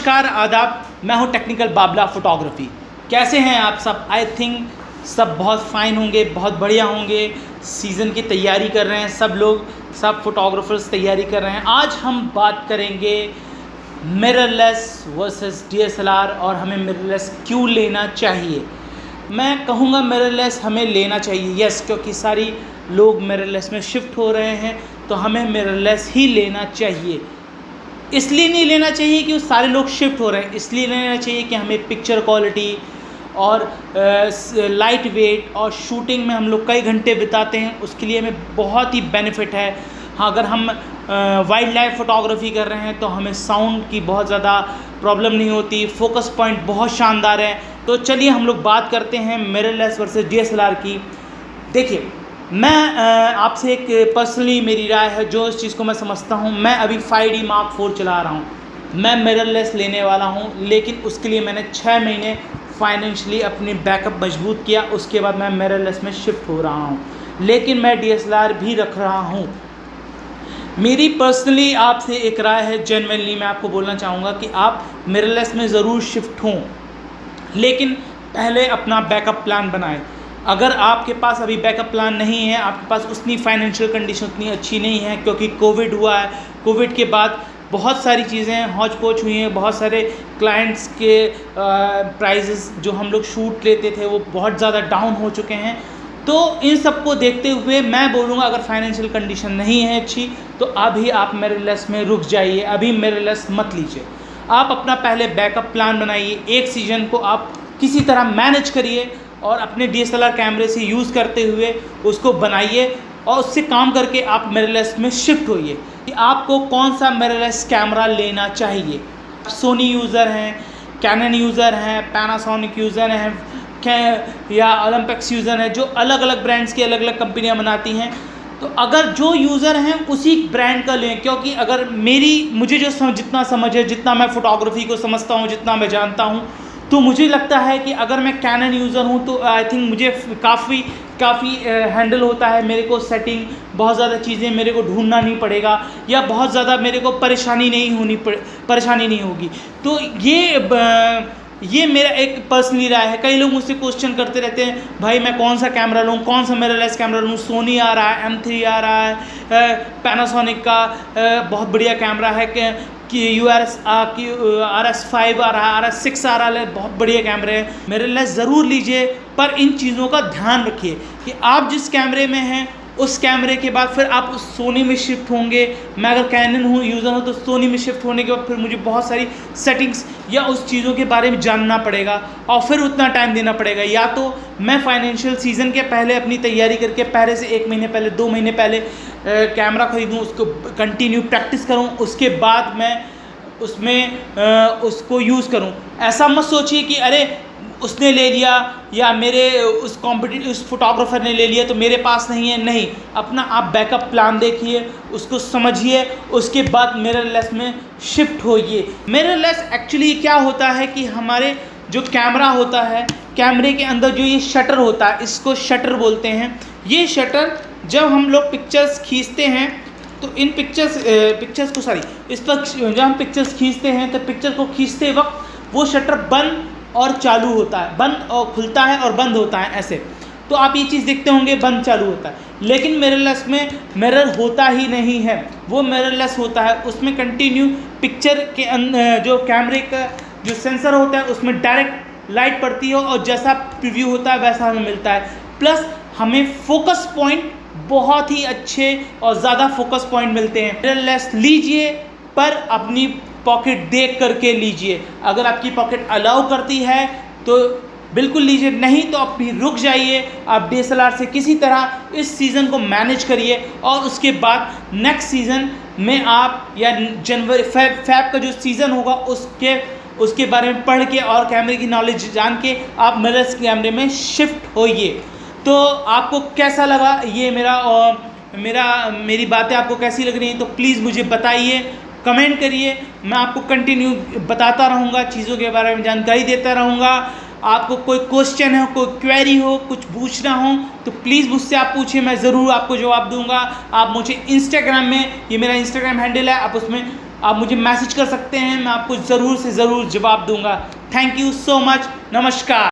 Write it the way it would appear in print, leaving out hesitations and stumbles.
नमस्कार आदाब, मैं हूं टेक्निकल बाबला फोटोग्राफी। कैसे हैं आप सब? आई थिंक सब बहुत फ़ाइन होंगे, बहुत बढ़िया होंगे। सीज़न की तैयारी कर रहे हैं सब लोग, सब फोटोग्राफर्स तैयारी कर रहे हैं। आज हम बात करेंगे मिररलेस वर्सेस डीएसएलआर और हमें मिररलेस क्यों लेना चाहिए। मैं कहूँगा मिररलेस हमें लेना चाहिए, यस, क्योंकि सारी लोग मिररलेस में शिफ्ट हो रहे हैं, तो हमें मिररलेस ही लेना चाहिए। इसलिए नहीं लेना चाहिए कि सारे लोग शिफ्ट हो रहे हैं, इसलिए लेना चाहिए कि हमें पिक्चर क्वालिटी और लाइट वेट और शूटिंग में हम लोग कई घंटे बिताते हैं, उसके लिए हमें बहुत ही बेनिफिट है। हाँ, अगर हम वाइल्ड लाइफ फोटोग्राफी कर रहे हैं तो हमें साउंड की बहुत ज़्यादा प्रॉब्लम नहीं होती, फोकस पॉइंट बहुत शानदार है। तो चलिए हम लोग बात करते हैं मिररलेस वर्सेस डीएसएलआर की। देखिए, मैं आपसे एक पर्सनली मेरी राय है, जो इस चीज़ को मैं समझता हूँ। मैं अभी 5D Mark IV चला रहा हूँ, मैं मिररलेस लेने वाला हूँ, लेकिन उसके लिए मैंने 6 महीने फाइनेंशियली अपनी बैकअप मजबूत किया। उसके बाद मैं मिररलेस में शिफ्ट हो रहा हूँ, लेकिन मैं डीएसएलआर भी रख रहा हूँ। मेरी पर्सनली आपसे एक राय है, जेन्युइनली मैं आपको बोलना चाहूँगा कि आप मिररलेस में ज़रूर शिफ्ट हों, लेकिन पहले अपना बैकअप प्लान बनाएं। अगर आपके पास अभी बैकअप प्लान नहीं है, आपके पास उतनी फाइनेंशियल कंडीशन उतनी अच्छी नहीं है, क्योंकि कोविड हुआ है, कोविड के बाद बहुत सारी चीज़ें हौच पौच हुई हैं, बहुत सारे क्लाइंट्स के प्राइजेस जो हम लोग शूट लेते थे वो बहुत ज़्यादा डाउन हो चुके हैं। तो इन सब को देखते हुए मैं बोलूँगा, अगर फाइनेंशियल कंडीशन नहीं है अच्छी, तो अभी आप मिररलेस में रुक जाइए, अभी मिररलेस मत लीजिए। आप अपना पहले बैकअप प्लान बनाइए, एक सीज़न को आप किसी तरह मैनेज करिए और अपने डीएसएलआर कैमरे से यूज़ करते हुए उसको बनाइए और उससे काम करके आप मिररलेस में शिफ्ट होइए कि आपको कौन सा मिररलेस कैमरा लेना चाहिए। सोनी यूज़र हैं, कैनन यूज़र हैं, पैनासोनिक यूज़र हैं या ओलंपिक्स यूज़र हैं, जो अलग अलग ब्रांड्स की अलग अलग कंपनियां बनाती हैं। तो अगर जो यूज़र हैं उसी ब्रांड का लें, क्योंकि अगर मुझे जो जितना समझ है, जितना मैं फ़ोटोग्राफी को समझता हूँ, जितना मैं जानता हूँ, तो मुझे लगता है कि अगर मैं कैनन यूज़र हूँ तो आई थिंक मुझे काफ़ी हैंडल होता है। मेरे को सेटिंग बहुत ज़्यादा चीज़ें मेरे को ढूंढना नहीं पड़ेगा, या बहुत ज़्यादा मेरे को परेशानी नहीं होगी। तो ये मेरा एक पर्सनली राय है। कई लोग मुझसे क्वेश्चन करते रहते हैं, भाई मैं कौन सा कैमरा लूँ, कौन सा मिररलेस कैमरा लूँ। सोनी आ रहा है, M3 आ रहा है, पैनासोनिक का बहुत बढ़िया कैमरा है कि RS5 आ रहा है, RS6 आ रहा है, बहुत बढ़िया कैमरे हैं। मिररलेस ज़रूर लीजिए, पर इन चीज़ों का ध्यान रखिए कि आप जिस कैमरे में हैं उस कैमरे के बाद फिर आप उस सोनी में शिफ्ट होंगे। मैं अगर कैनन यूज़र हूँ तो सोनी में शिफ्ट होने के बाद फिर मुझे बहुत सारी सेटिंग्स या उस चीज़ों के बारे में जानना पड़ेगा और फिर उतना टाइम देना पड़ेगा। या तो मैं फाइनेंशियल सीज़न के पहले अपनी तैयारी करके पहले से 1 महीने पहले, 2 महीने पहले कैमरा ख़रीदूँ, उसको कंटिन्यू प्रैक्टिस करूँ, उसके बाद मैं उसमें उसको यूज़ करूँ। ऐसा मत सोचिए कि अरे उसने ले लिया या मेरे उस फोटोग्राफर ने ले लिया तो मेरे पास नहीं है। नहीं, अपना आप बैकअप प्लान देखिए, उसको समझिए, उसके बाद मिररलेस में शिफ्ट होइए। मिररलेस एक्चुअली क्या होता है कि हमारे जो कैमरा होता है, कैमरे के अंदर जो ये शटर होता है, इसको शटर बोलते हैं। ये शटर जब हम लोग पिक्चर्स खींचते हैं तो इन पिक्चर्स को इस पर जब हम पिक्चर्स खींचते हैं तो पिक्चर को खींचते वक्त वो शटर बंद और चालू होता है, बंद और खुलता है और बंद होता है, ऐसे। तो आप ये चीज़ देखते होंगे, बंद चालू होता है। लेकिन मिररलेस में मिरर होता ही नहीं है, वो मिररलेस होता है, उसमें कंटिन्यू पिक्चर के अंदर जो कैमरे का जो सेंसर होता है उसमें डायरेक्ट लाइट पड़ती है और जैसा प्रीव्यू होता है वैसा हमें मिलता है। प्लस हमें फोकस पॉइंट बहुत ही अच्छे और ज़्यादा फोकस पॉइंट मिलते हैं। मिररलेस लीजिए, पर अपनी पॉकेट देख करके लीजिए। अगर आपकी पॉकेट अलाउ करती है तो बिल्कुल लीजिए, नहीं तो आप भी रुक जाइए। आप डीएसएलआर से किसी तरह इस सीज़न को मैनेज करिए और उसके बाद नेक्स्ट सीज़न में आप या जनवरी फैब का जो सीज़न होगा उसके बारे में पढ़ के और कैमरे की नॉलेज जान के आप मिररलेस कैमरे में शिफ्ट होइए। तो आपको कैसा लगा ये मेरी बातें आपको कैसी लग रही हैं, तो प्लीज़ मुझे बताइए, कमेंट करिए। मैं आपको कंटिन्यू बताता रहूँगा, चीज़ों के बारे में जानकारी देता रहूँगा। आपको कोई क्वेश्चन है, कोई क्वेरी हो, कुछ पूछना हो तो प्लीज़ मुझसे आप पूछिए, मैं ज़रूर आपको जवाब दूंगा। आप मुझे इंस्टाग्राम में, ये मेरा इंस्टाग्राम हैंडल है, आप उसमें आप मुझे मैसेज कर सकते हैं, मैं आपको ज़रूर से ज़रूर जवाब दूंगा। Thank you so much. नमस्कार।